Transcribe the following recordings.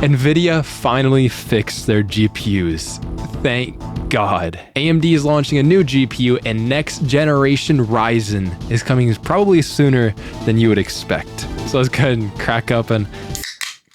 Nvidia finally fixed their GPUs. Thank God. AMD is launching a new GPU, and next generation Ryzen is coming probably sooner than you would expect. So let's go ahead and crack up a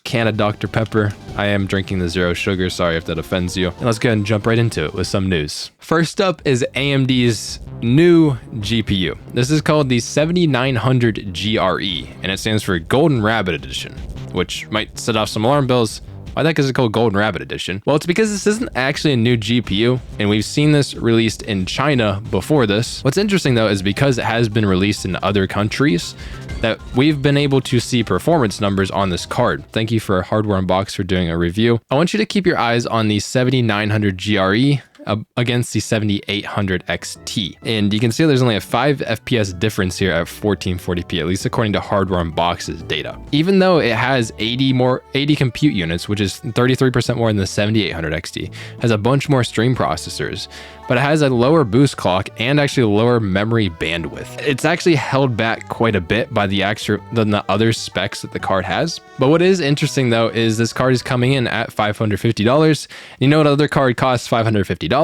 can of Dr. Pepper. I am drinking the zero sugar, sorry if that offends you. And let's go ahead and jump right into it with some news. First up is AMD's new GPU. This is called the 7900 GRE, and it stands for Golden Rabbit Edition, which might set off some alarm bells. Why the heck is it called Golden Rabbit Edition? Well, it's because this isn't actually a new GPU, and we've seen this released in China before this. What's interesting though is because it has been released in other countries, that we've been able to see performance numbers on this card. Thank you for Hardware Unbox for doing a review. I want you to keep your eyes on the 7900 GRE against the 7800 XT. And you can see there's only a 5 FPS difference here at 1440p, at least according to Hardware Unbox's data. Even though it has 80 compute units, which is 33% more than the 7800 XT, has a bunch more stream processors, but it has a lower boost clock and actually lower memory bandwidth. It's actually held back quite a bit by the other specs that the card has. But what is interesting though is this card is coming in at $550. You know what other card costs $550?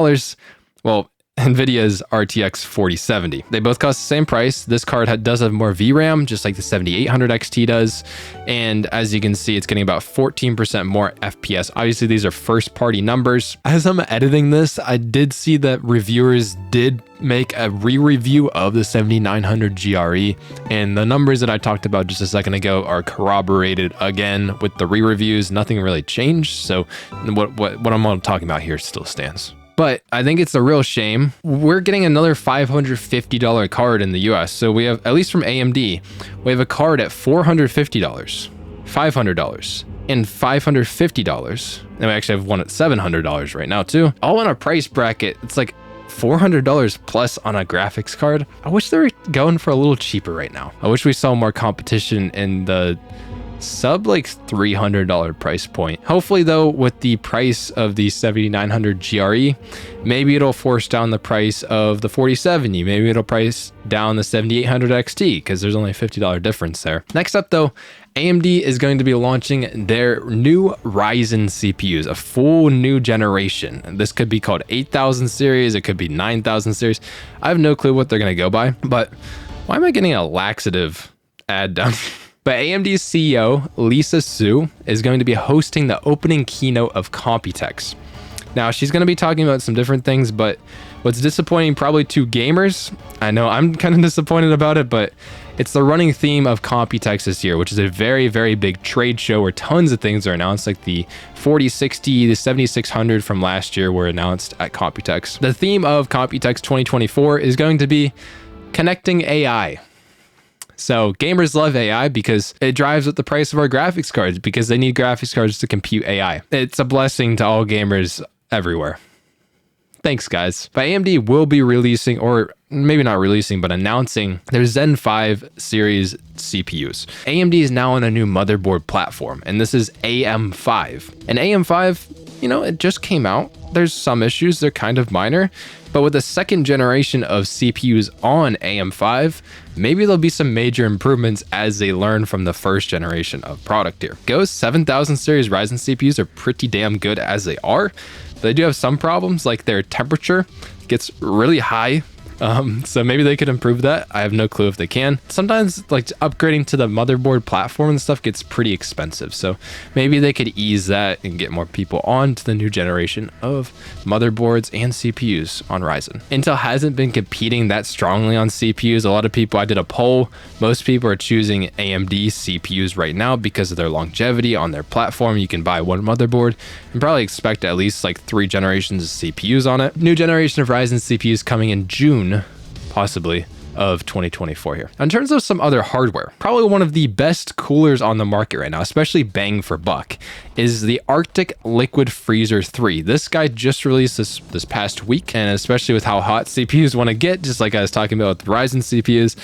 Well, Nvidia's RTX 4070. They both cost the same price. This card does have more VRAM, just like the 7800 XT does. And as you can see, it's getting about 14% more FPS. Obviously, these are first party numbers. As I'm editing this, I did see that reviewers did make a re-review of the 7900 GRE, and the numbers that I talked about just a second ago are corroborated again with the re-reviews. Nothing really changed. So what I'm talking about here still stands. But I think it's a real shame. We're getting another $550 card in the US. So we have, at least from AMD, we have a card at $450, $500, and $550. And we actually have one at $700 right now too. All in a price bracket, it's like $400 plus on a graphics card. I wish they were going for a little cheaper right now. I wish we saw more competition in the sub like $300 price point. Hopefully though, with the price of the 7900 GRE, maybe it'll force down the price of the 4070. Maybe it'll price down the 7800 XT because there's only a $50 difference there. Next up though, AMD is going to be launching their new Ryzen CPUs, a full new generation. This could be called 8000 series, it could be 9000 series. I have no clue what they're going to go by, but why am I getting a laxative ad down here? But AMD's CEO, Lisa Su, is going to be hosting the opening keynote of Computex. Now, she's going to be talking about some different things, but what's disappointing probably to gamers, I know I'm kind of disappointed about it, but it's the running theme of Computex this year, which is a very, very big trade show where tons of things are announced, like the 4060, the 7600 from last year were announced at Computex. The theme of Computex 2024 is going to be connecting AI. So gamers love AI because it drives up the price of our graphics cards because they need graphics cards to compute AI. It's a blessing to all gamers everywhere. Thanks, guys. But AMD will be releasing, or maybe not releasing, but announcing their Zen 5 series CPUs. AMD is now on a new motherboard platform, and this is AM5. And AM5, you know, it just came out. There's some issues, they're kind of minor, but with the second generation of CPUs on AM5, maybe there'll be some major improvements as they learn from the first generation of product here. Go's 7000 series Ryzen CPUs are pretty damn good as they are. They do have some problems, like their temperature gets really high. So maybe they could improve that. I have no clue if they can. Sometimes like upgrading to the motherboard platform and stuff gets pretty expensive. So maybe they could ease that and get more people on to the new generation of motherboards and CPUs on Ryzen. Intel hasn't been competing that strongly on CPUs. A lot of people, I did a poll, most people are choosing AMD CPUs right now because of their longevity on their platform. You can buy one motherboard and probably expect at least like 3 generations of CPUs on it. New generation of Ryzen CPUs coming in June, possibly, of 2024 here. In terms of some other hardware, probably one of the best coolers on the market right now, especially bang for buck, is the Arctic Liquid Freezer 3. This guy just released this past week, and especially with how hot CPUs want to get, just like I was talking about with Ryzen CPUs,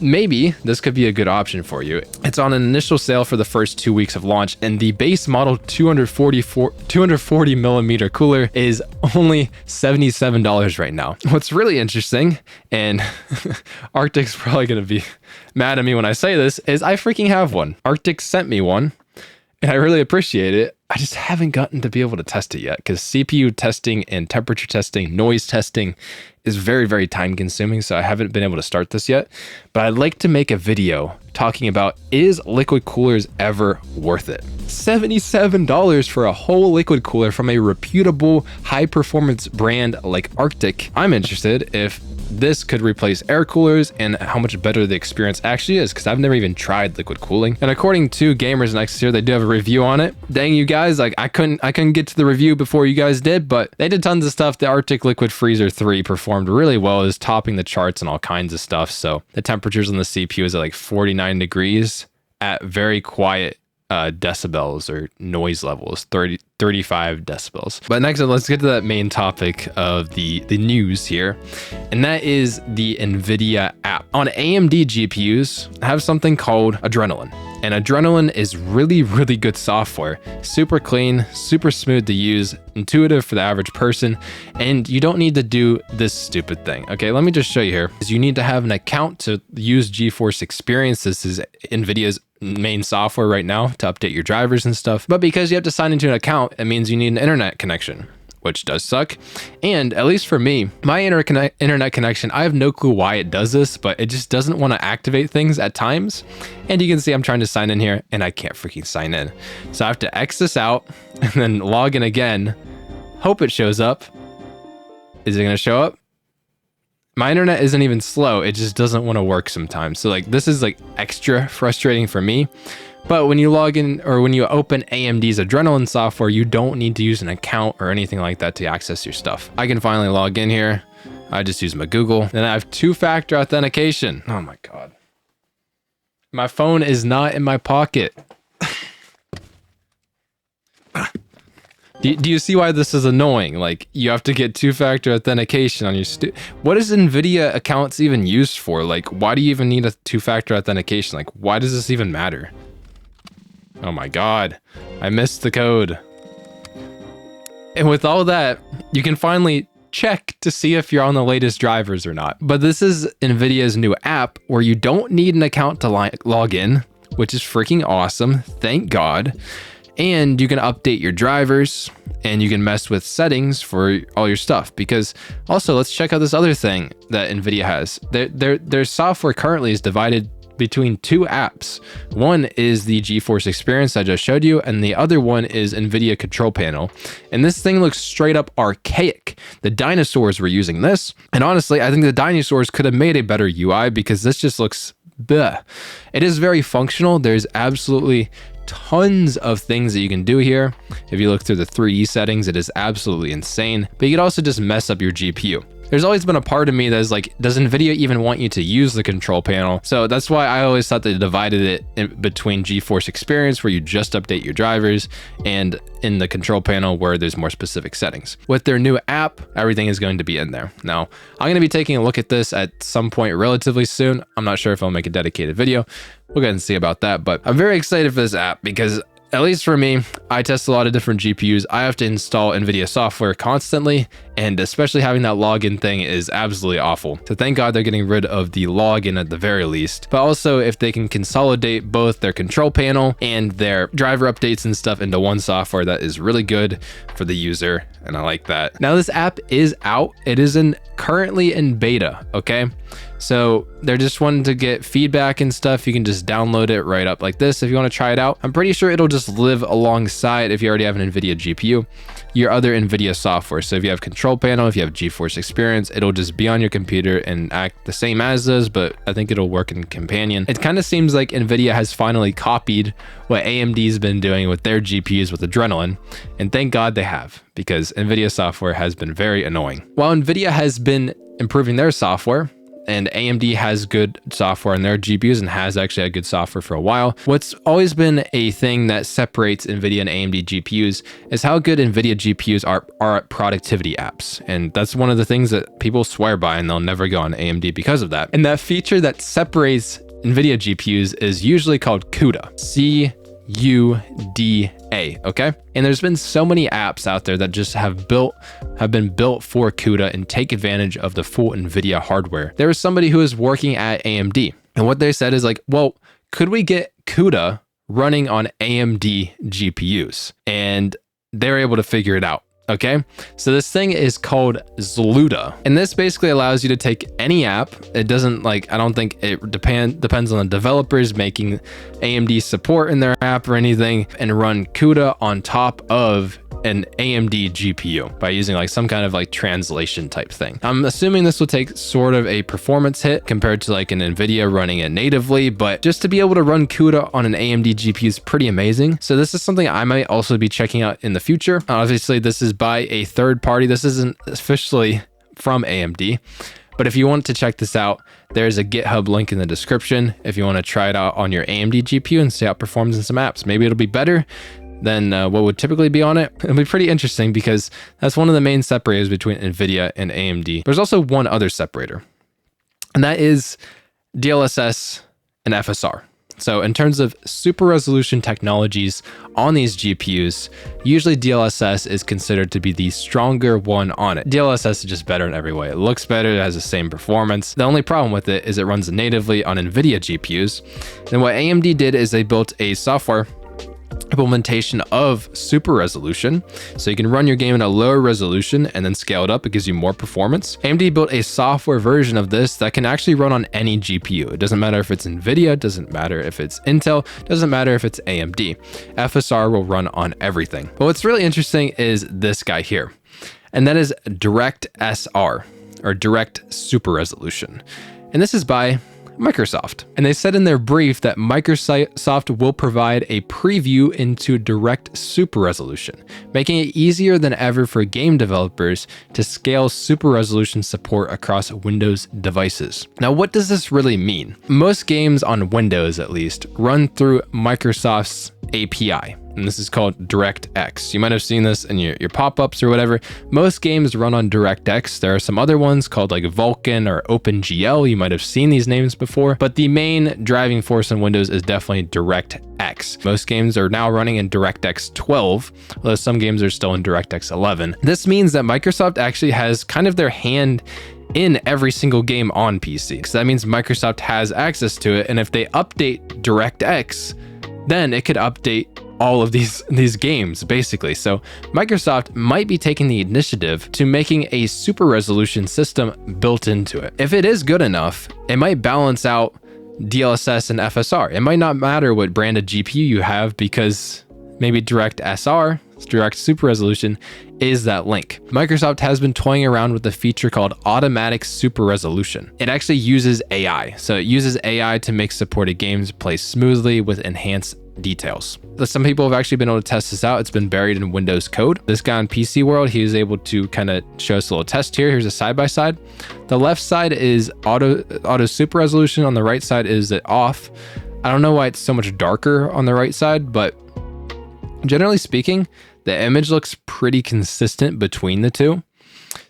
maybe this could be a good option for you. It's on an initial sale for the first 2 weeks of launch, and the base model 240 millimeter cooler is only $77 right now. What's really interesting, and Arctic's probably going to be mad at me when I say this, is I freaking have one. Arctic sent me one. and I really appreciate it. I just haven't gotten to be able to test it yet because CPU testing and temperature testing, noise testing is very, very time consuming. So I haven't been able to start this yet, but I'd like to make a video talking about, is liquid coolers ever worth it? $77 for a whole liquid cooler from a reputable high performance brand like Arctic. I'm interested if this could replace air coolers and how much better the experience actually is, because I've never even tried liquid cooling. And according to Gamers Next here, they do have a review on it. Dang you guys, like I couldn't get to the review before you guys did, but they did tons of stuff. The Arctic Liquid Freezer 3 performed really well. It was topping the charts and all kinds of stuff. So the temperatures on the CPU is at like 49 degrees at very quiet decibels or noise levels, 35 decibels. But next, let's get to that main topic of the news here, and that is the Nvidia app. On AMD GPUs, have something called Adrenaline. And Adrenaline is really, really good software. Super clean, super smooth to use, intuitive for the average person, and you don't need to do this stupid thing. Okay, let me just show you here. You need to have an account to use GeForce Experience. This is Nvidia's main software right now to update your drivers and stuff. But because you have to sign into an account, it means you need an internet connection, which does suck. And at least for me, my internet connection, I have no clue why it does this, but it just doesn't want to activate things at times. And you can see I'm trying to sign in here and I can't freaking sign in. So I have to X this out and then log in again. Hope it shows up. Is it going to show up? My internet isn't even slow. It just doesn't want to work sometimes. So like this is like extra frustrating for me. But when you log in or when you open AMD's Adrenaline software, you don't need to use an account or anything like that to access your stuff. I can finally log in here. I just use my Google. And I have two-factor authentication. Oh my God. My phone is not in my pocket. Do you see why this is annoying? Like, you have to get two-factor authentication on your what is NVIDIA accounts even used for? Like, why do you even need a two-factor authentication? Like, why does this even matter? Oh my God, I missed the code. And with all that, you can finally check to see if you're on the latest drivers or not. But this is NVIDIA's new app where you don't need an account to log in, which is freaking awesome. Thank God. And you can update your drivers and you can mess with settings for all your stuff. Because also, let's check out this other thing that NVIDIA has. Their software currently is divided between two apps. One is the GeForce Experience I just showed you, and the other one is NVIDIA Control Panel. And this thing looks straight up archaic. The dinosaurs were using this. And honestly, I think the dinosaurs could have made a better UI because this just looks bleh. It is very functional. There's absolutely tons of things that you can do here. If you look through the 3D settings, it is absolutely insane, but you could also just mess up your GPU. There's always been a part of me that is like, does NVIDIA even want you to use the control panel? So that's why I always thought they divided it in between GeForce Experience, where you just update your drivers, and in the control panel where there's more specific settings. With their new app, everything is going to be in there. Now, I'm going to be taking a look at this at some point relatively soon. I'm not sure if I'll make a dedicated video. We'll go ahead and see about that, but I'm very excited for this app because, at least for me, I test a lot of different GPUs. I have to install NVIDIA software constantly, and especially having that login thing is absolutely awful. So thank God they're getting rid of the login at the very least. But also, if they can consolidate both their control panel and their driver updates and stuff into one software, that is really good for the user, and I like that. Now this app is out. It is currently in beta, okay? So they're just wanting to get feedback and stuff. You can just download it right up like this if you want to try it out. I'm pretty sure it'll just live alongside, if you already have an NVIDIA GPU, your other NVIDIA software. So if you have Control Panel, if you have GeForce Experience, it'll just be on your computer and act the same as those, but I think it'll work in Companion. It kind of seems like NVIDIA has finally copied what AMD's been doing with their GPUs with Adrenaline, and thank God they have, because NVIDIA software has been very annoying. While NVIDIA has been improving their software, and AMD has good software in their GPUs and has actually had good software for a while, what's always been a thing that separates NVIDIA and AMD GPUs is how good NVIDIA GPUs are at productivity apps. And that's one of the things that people swear by, and they'll never go on AMD because of that. And that feature that separates NVIDIA GPUs is usually called CUDA. C-U-D-A, okay? And there's been so many apps out there that just have been built for CUDA and take advantage of the full NVIDIA hardware. There was somebody who was working at AMD, and what they said is like, well, could we get CUDA running on AMD GPUs. And they're able to figure it out. Okay, so this thing is called CUDA, and this basically allows you to take any app. It doesn't I don't think it depends on the developers making AMD support in their app or anything, and run CUDA on top of an AMD GPU by using some kind of translation type thing. I'm assuming this will take sort of a performance hit compared to an Nvidia running it natively, but just to be able to run CUDA on an AMD GPU is pretty amazing. So this is something I might also be checking out in the future. Obviously, this is by a third party. This isn't officially from AMD. But if you want to check this out, there's a GitHub link in the description if you want to try it out on your AMD GPU and see how it performs in some apps. Maybe it'll be better than what would typically be on it. It'll be pretty interesting because that's one of the main separators between Nvidia and AMD. There's also one other separator, and that is DLSS and FSR. So in terms of super resolution technologies on these GPUs, usually DLSS is considered to be the stronger one on it. DLSS is just better in every way. It looks better, it has the same performance. The only problem with it is it runs natively on Nvidia GPUs. And what AMD did is they built a software implementation of super resolution, so you can run your game in a lower resolution and then scale it up. It gives you more performance. AMD built a software version of this that can actually run on any GPU. It doesn't matter if it's Nvidia, it doesn't matter if it's Intel, it doesn't matter if it's AMD. FSR will run on everything. But what's really interesting is this guy here, and that is DirectSR, or Direct Super Resolution. And this is by Microsoft. And they said in their brief that Microsoft will provide a preview into Direct Super Resolution, making it easier than ever for game developers to scale super resolution support across Windows devices. Now, what does this really mean? Most games on Windows, at least, run through Microsoft's API. And this is called DirectX. You might have seen this in your pop-ups or whatever. Most games run on DirectX. There are some other ones called Vulkan or OpenGL. You might have seen these names before, but the main driving force on Windows is definitely DirectX. Most games are now running in DirectX 12, although some games are still in DirectX 11. This means that Microsoft actually has kind of their hand in every single game on PC. So that means Microsoft has access to it, and if they update DirectX, then it could update all of these games, basically. So Microsoft might be taking the initiative to making a super resolution system built into it. If it is good enough, it might balance out DLSS and FSR. It might not matter what brand of GPU you have, because maybe DirectSR, Direct Super Resolution, is that link. Microsoft has been toying around with a feature called Automatic Super Resolution. It actually uses AI. So it uses AI to make supported games play smoothly with enhanced details. Some people have actually been able to test this out. It's been buried in Windows code. This guy on PC World, he was able to kind of show us a little test here. Here's a side-by-side. The left side is auto super resolution. On the right side is it off. I don't know why it's so much darker on the right side, but generally speaking, the image looks pretty consistent between the two.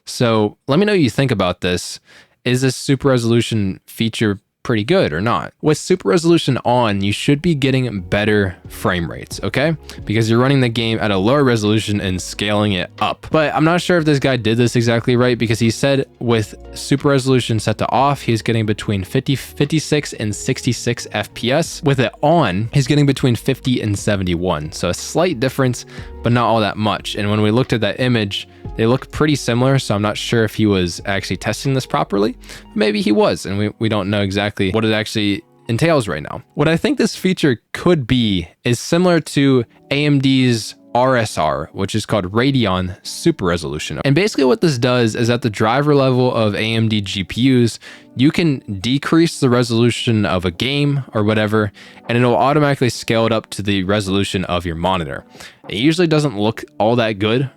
So let me know what you think about this. Is this super resolution feature pretty good or not? With super resolution on, you should be getting better frame rates, okay? Because you're running the game at a lower resolution and scaling it up. But I'm not sure if this guy did this exactly right, because he said with super resolution set to off, he's getting between 56 and 66 FPS. With it on, he's getting between 50 and 71. So a slight difference, but not all that much. And when we looked at that image, they look pretty similar, so I'm not sure if he was actually testing this properly. Maybe he was, and we don't know exactly what it actually entails right now. What I think this feature could be is similar to AMD's RSR, which is called Radeon Super Resolution. And basically what this does is at the driver level of AMD GPUs, you can decrease the resolution of a game or whatever, and it'll automatically scale it up to the resolution of your monitor. It usually doesn't look all that good,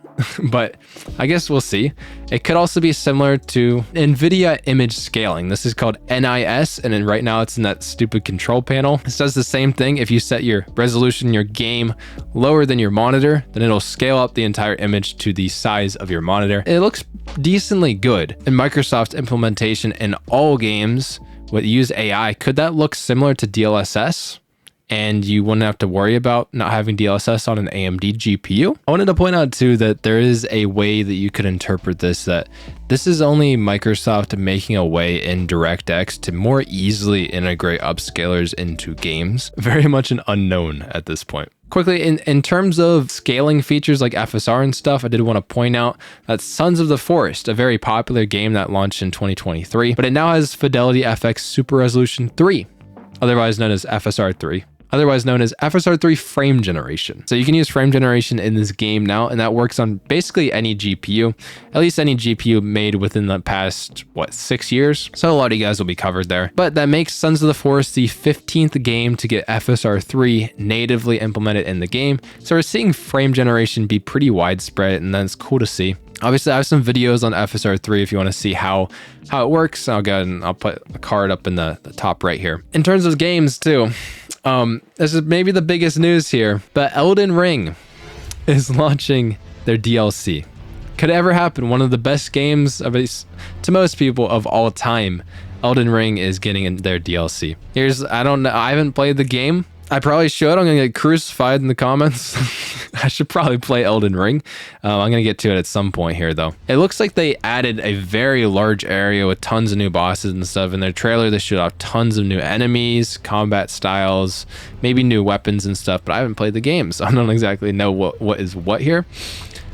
but I guess we'll see. It could also be similar to Nvidia image scaling. This is called NIS, and then right now it's in that stupid control panel. This does the same thing. If you set your resolution in your game lower than your monitor, then it'll scale up the entire image to the size of your monitor. It looks decently good. In Microsoft's implementation in all games with use AI, could that look similar to DLSS? and you wouldn't have to worry about not having DLSS on an AMD GPU. I wanted to point out too that there is a way that you could interpret this, that this is only Microsoft making a way in DirectX to more easily integrate upscalers into games. Very much an unknown at this point. Quickly, in terms of scaling features like FSR and stuff, I did want to point out that Sons of the Forest, a very popular game that launched in 2023, but it now has Fidelity FX Super Resolution 3, otherwise known as FSR 3. Otherwise known as FSR 3 frame generation. So you can use frame generation in this game now, and that works on basically any GPU, at least any GPU made within the past, 6 years? So a lot of you guys will be covered there. But that makes Sons of the Forest the 15th game to get FSR 3 natively implemented in the game. So we're seeing frame generation be pretty widespread, and that's cool to see. Obviously, I have some videos on FSR 3 if you want to see how it works. I'll go ahead and I'll put a card up in the top right here. In terms of games too, this is maybe the biggest news here, but Elden Ring is launching their DLC. Could it ever happen? One of the best games, at least to most people, of all time. Elden Ring is getting in their DLC. I don't know, I haven't played the game. I probably should. I'm gonna get crucified in the comments. I should probably play Elden Ring. I'm gonna get to it at some point here though. It looks like they added a very large area with tons of new bosses and stuff. In their trailer, they showed off tons of new enemies, combat styles, maybe new weapons and stuff, but I haven't played the game, so I don't exactly know what is what here.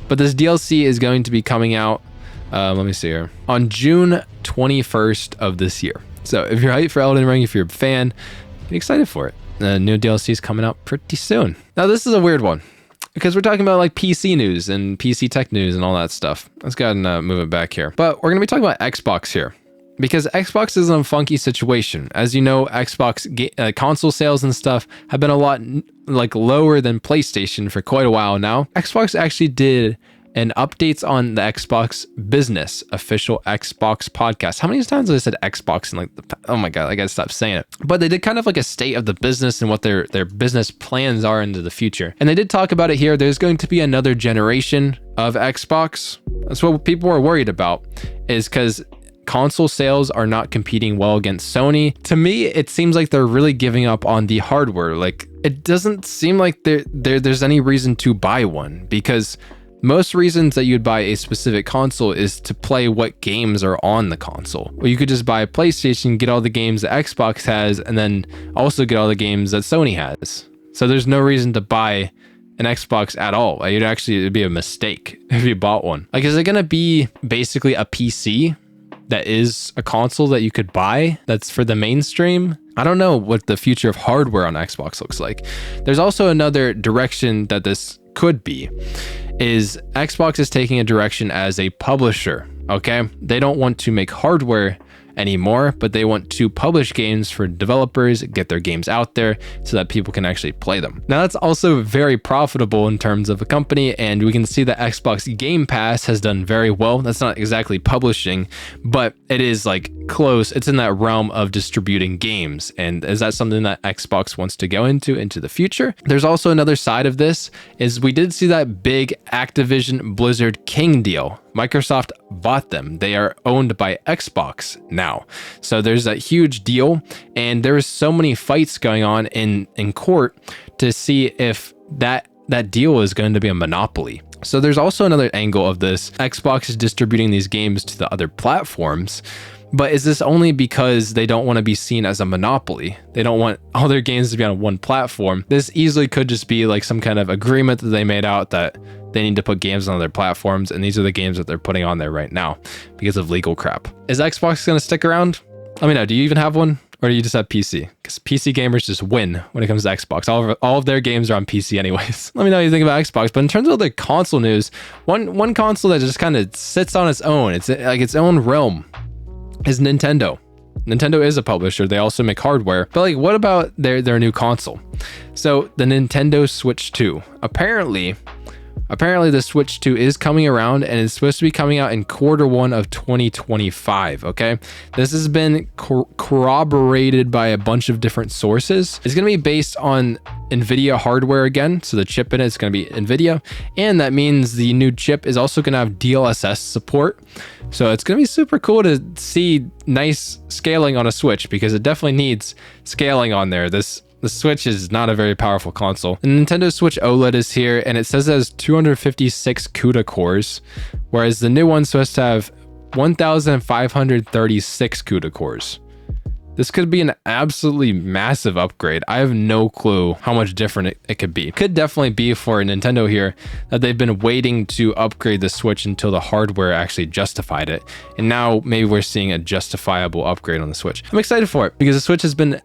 But this DLC is going to be coming out, let me see here, on June 21st of this year. So if you're hyped for Elden Ring, if you're a fan, get excited for it. The new DLC is coming out pretty soon. Now, this is a weird one because we're talking about like PC news and PC tech news and all that stuff. Let's go ahead and move it back here. But we're going to be talking about Xbox here because Xbox is in a funky situation. As you know, Xbox console sales and stuff have been a lot like lower than PlayStation for quite a while now. Xbox actually did and updates on the Xbox Business official Xbox podcast. How many times have I said Xbox and oh my God, I gotta stop saying it. But they did kind of like a state of the business and what their business plans are into the future. And they did talk about it here. There's going to be another generation of Xbox. That's what people are worried about, is because console sales are not competing well against Sony. To me, it seems like they're really giving up on the hardware. Like, it doesn't seem like there's any reason to buy one, because most reasons that you'd buy a specific console is to play what games are on the console. Or you could just buy a PlayStation, get all the games that Xbox has, and then also get all the games that Sony has. So there's no reason to buy an Xbox at all. It'd be a mistake if you bought one. Like, is it gonna be basically a PC that is a console that you could buy that's for the mainstream? I don't know what the future of hardware on Xbox looks like. There's also another direction that this could be, is Xbox is taking a direction as a publisher, okay? They don't want to make hardware anymore, but they want to publish games for developers, get their games out there so that people can actually play them. Now, that's also very profitable in terms of a company, and we can see that Xbox Game Pass has done very well. That's not exactly publishing, but it is like close. It's in that realm of distributing games. And is that something that Xbox wants to go into the future? There's also another side of this, is we did see that big Activision Blizzard King deal. Microsoft bought them. They are owned by Xbox now. So there's a huge deal, and there's so many fights going on in court to see if that deal is going to be a monopoly. So there's also another angle of this. Xbox is distributing these games to the other platforms, but is this only because they don't want to be seen as a monopoly? They don't want all their games to be on one platform. This easily could just be like some kind of agreement that they made out that they need to put games on other platforms, and these are the games that they're putting on there right now because of legal crap. Is Xbox going to stick around? Let me know. Do you even have one? Or do you just have PC? Because PC gamers just win when it comes to Xbox. All of their games are on PC anyways. Let me know what you think about Xbox. But in terms of the console news, one console that just kind of sits on its own, it's like its own realm, is Nintendo. Nintendo is a publisher. They also make hardware. But like, what about their new console? So the Nintendo Switch 2. Apparently the Switch 2 is coming around, and it's supposed to be coming out in Q1 of 2025, okay? This has been corroborated by a bunch of different sources. It's going to be based on Nvidia hardware again, so the chip in it is going to be Nvidia, and that means the new chip is also going to have DLSS support. So it's going to be super cool to see nice scaling on a Switch, because it definitely needs scaling on there. This The Switch is not a very powerful console. The Nintendo Switch OLED is here, and it says it has 256 CUDA cores, whereas the new one's supposed to have 1,536 CUDA cores. This could be an absolutely massive upgrade. I have no clue how much different it could be. It could definitely be for Nintendo here that they've been waiting to upgrade the Switch until the hardware actually justified it. And now maybe we're seeing a justifiable upgrade on the Switch. I'm excited for it because the Switch has been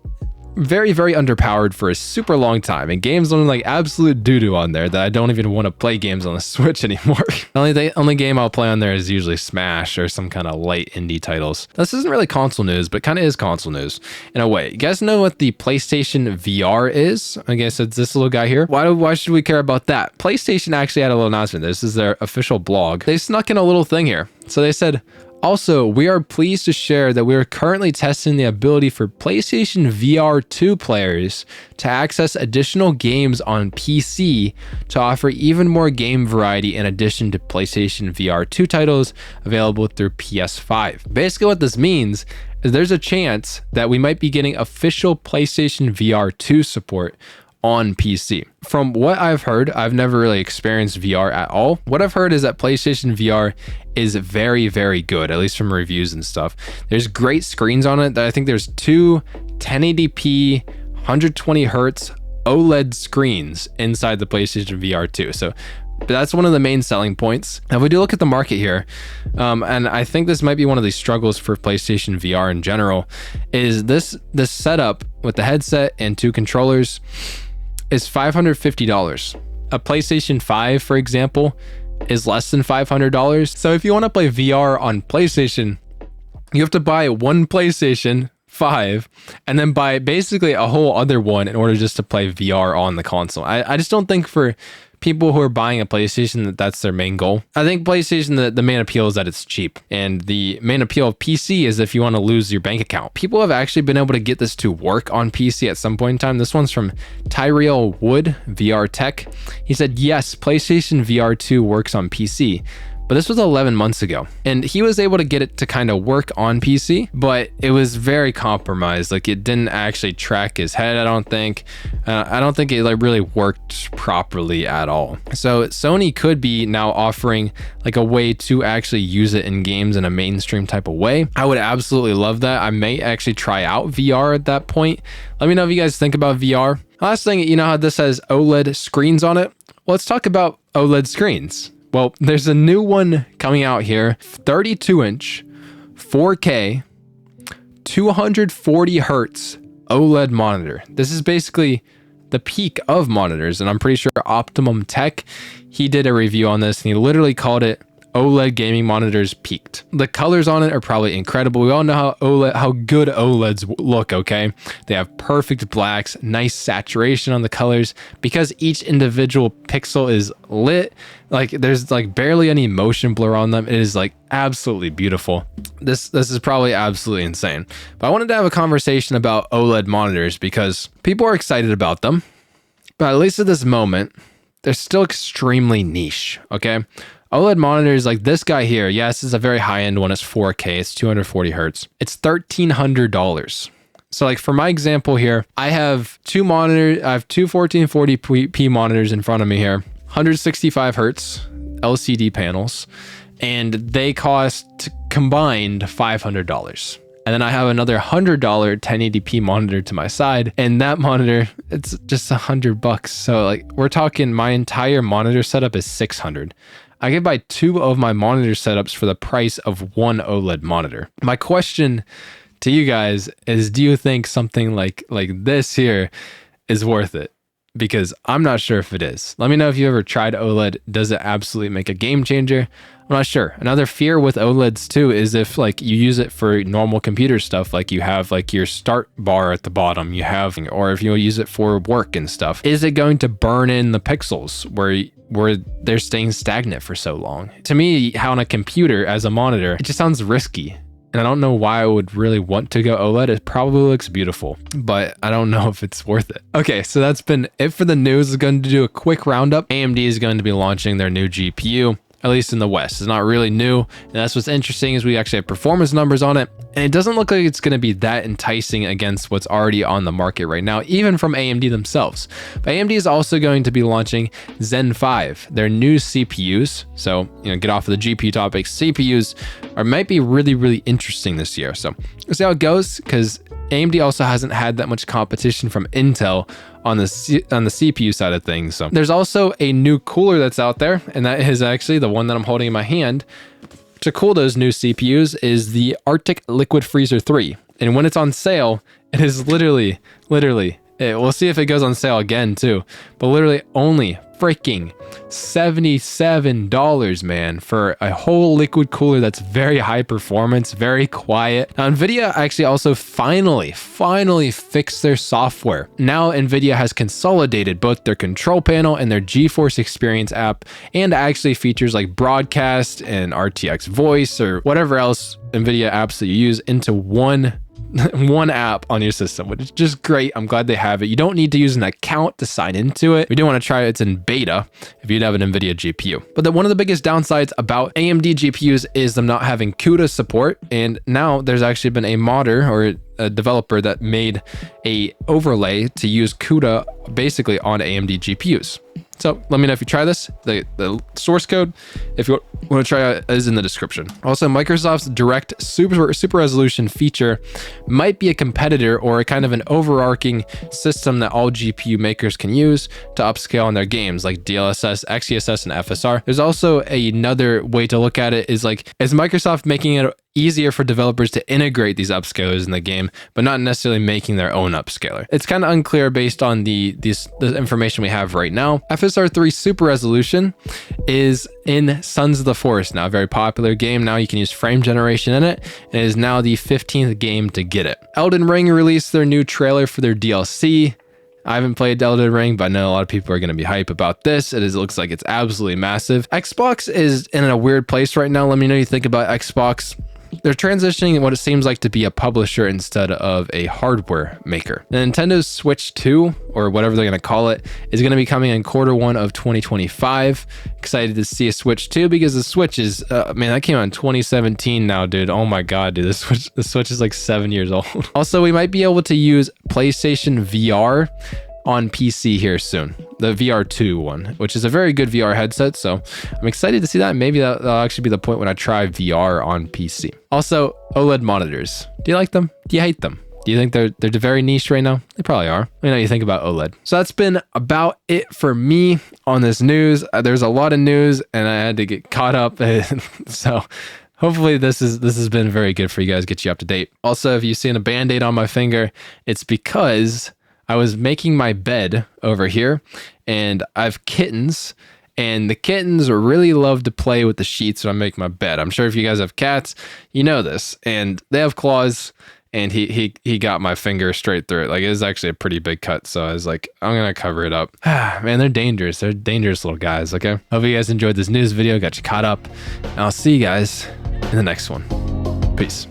very, very underpowered for a super long time, and games look like absolute doo-doo on there that I don't even want to play games on the Switch anymore. The only game I'll play on there is usually Smash or some kind of light indie titles. This isn't really console news, but kind of is console news in a way. You guys know what the PlayStation VR is? I guess it's this little guy here. Why should we care about that? PlayStation actually had a little announcement. This is their official blog. They snuck in a little thing here. So they said, also, we are pleased to share that we are currently testing the ability for PlayStation VR 2 players to access additional games on PC to offer even more game variety in addition to PlayStation VR 2 titles available through PS5. Basically what this means is there's a chance that we might be getting official PlayStation VR 2 support on PC. From what I've heard, I've never really experienced VR at all. What I've heard is that PlayStation VR is very, very good, at least from reviews and stuff. There's great screens on it. I think there's two 1080p 120 hertz OLED screens inside the PlayStation VR 2. So that's one of the main selling points. Now, if we do look at the market here, and I think this might be one of the struggles for PlayStation VR in general, is this setup with the headset and two controllers is $550. A PlayStation 5, for example, is less than $500. So if you want to play VR on PlayStation, you have to buy one PlayStation 5 and then buy basically a whole other one in order just to play VR on the console. I just don't think for people who are buying a PlayStation that's their main goal. I think PlayStation, the main appeal is that it's cheap, and the main appeal of PC is if you want to lose your bank account. People have actually been able to get this to work on PC at some point in time. This one's from Tyrell Wood, VR Tech. He said, yes, PlayStation VR 2 works on PC, but this was 11 months ago, and he was able to get it to kind of work on PC, but it was very compromised. Like, it didn't actually track his head, I don't think. I don't think it like really worked properly at all. So Sony could be now offering like a way to actually use it in games in a mainstream type of way. I would absolutely love that. I may actually try out VR at that point. Let me know if you guys think about VR. Last thing, you know how this has OLED screens on it? Well, let's talk about OLED screens. Well, there's a new one coming out here, 32-inch, 4K, 240 hertz OLED monitor. This is basically the peak of monitors, and I'm pretty sure Optimum Tech, he did a review on this, and he literally called it OLED gaming monitors peaked. The colors on it are probably incredible. We all know how good OLEDs look, okay? They have perfect blacks, nice saturation on the colors. Because each individual pixel is lit, like there's like barely any motion blur on them. It is like absolutely beautiful. This is probably absolutely insane. But I wanted to have a conversation about OLED monitors because people are excited about them. But at least at this moment, they're still extremely niche, okay? OLED monitors like this guy here, yes, it's a very high-end one. It's 4K, it's 240 hertz. It's $1,300. So like for my example here, I have two 1440p monitors in front of me here, 165 hertz LCD panels, and they cost combined $500. And then I have another $100 1080p monitor to my side, and that monitor, it's just $100. So like we're talking my entire monitor setup is $600. I could buy two of my monitor setups for the price of one OLED monitor. My question to you guys is, do you think something like this here is worth it? Because I'm not sure if it is. Let me know if you ever tried OLED. Does it absolutely make a game changer? I'm not sure. Another fear with OLEDs too is if like you use it for normal computer stuff, like you have like your start bar at the bottom, or if you use it for work and stuff, is it going to burn in the pixels where they're staying stagnant for so long? To me, how on a computer as a monitor, it just sounds risky. And I don't know why I would really want to go OLED. It probably looks beautiful, but I don't know if it's worth it. Okay, so that's been it for the news. I'm going to do a quick roundup. AMD is going to be launching their new GPU, at least in the West. It's not really new, and that's what's interesting is we actually have performance numbers on it. And it doesn't look like it's going to be that enticing against what's already on the market right now, even from AMD themselves. But AMD is also going to be launching Zen 5, their new CPUs. So, get off of the GPU topic. CPUs might be really, really interesting this year. So we'll see how it goes, because AMD also hasn't had that much competition from Intel on the CPU side of things. So there's also a new cooler that's out there, and that is actually the one that I'm holding in my hand. To cool those new CPUs is the Arctic Liquid Freezer 3. And when it's on sale, it is literally, we'll see if it goes on sale again too, but literally only freaking $77, man, for a whole liquid cooler that's very high performance, very quiet. Now, Nvidia actually also finally fixed their software. Now, Nvidia has consolidated both their control panel and their GeForce Experience app, and actually features like broadcast and RTX voice or whatever else Nvidia apps that you use into one app on your system, which is just great. I'm glad they have it. You don't need to use an account to sign into it. We do want to try it. It's in beta if you'd have an Nvidia GPU. But one of the biggest downsides about AMD GPUs is them not having CUDA support. And now there's actually been a modder or a developer that made a overlay to use CUDA basically on AMD GPUs. So let me know if you try this. The source code, if you want to try it, is in the description. Also, Microsoft's Direct Super Resolution feature might be a competitor or a kind of an overarching system that all GPU makers can use to upscale on their games, like DLSS, XeSS, and FSR. There's also another way to look at it, is Microsoft making it easier for developers to integrate these upscalers in the game, but not necessarily making their own upscaler. It's kind of unclear based on the information we have right now. FSR 3 Super Resolution is in Sons of the Forest now, a very popular game. Now you can use frame generation in it, and it is now the 15th game to get it. Elden Ring released their new trailer for their DLC. I haven't played Elden Ring, but I know a lot of people are going to be hype about this. It looks like it's absolutely massive. Xbox is in a weird place right now. Let me know what you think about Xbox. They're transitioning what it seems like to be a publisher instead of a hardware maker. The Nintendo Switch 2, or whatever they're going to call it, is going to be coming in Q1 of 2025. Excited to see a Switch 2, because the Switch is, man, that came out in 2017 now, dude. Oh my God, dude, the Switch is like 7 years old. Also, we might be able to use PlayStation VR on PC here soon, the VR2 one, which is a very good VR headset. So I'm excited to see that. Maybe that'll actually be the point when I try VR on PC. Also, OLED monitors. Do you like them? Do you hate them? Do you think they're very niche right now? They probably are. Let me know what you think about OLED. So that's been about it for me on this news. There's a lot of news and I had to get caught up. So hopefully this has been very good for you guys, get you up to date. Also, if you've seen a Band-Aid on my finger, it's because I was making my bed over here, and I have kittens, and the kittens really love to play with the sheets when I make my bed. I'm sure if you guys have cats, you know this, and they have claws, and he got my finger straight through it. Like, it was actually a pretty big cut, so I was like, I'm gonna cover it up. Man, they're dangerous. They're dangerous little guys, okay? Hope you guys enjoyed this news video, got you caught up, and I'll see you guys in the next one. Peace.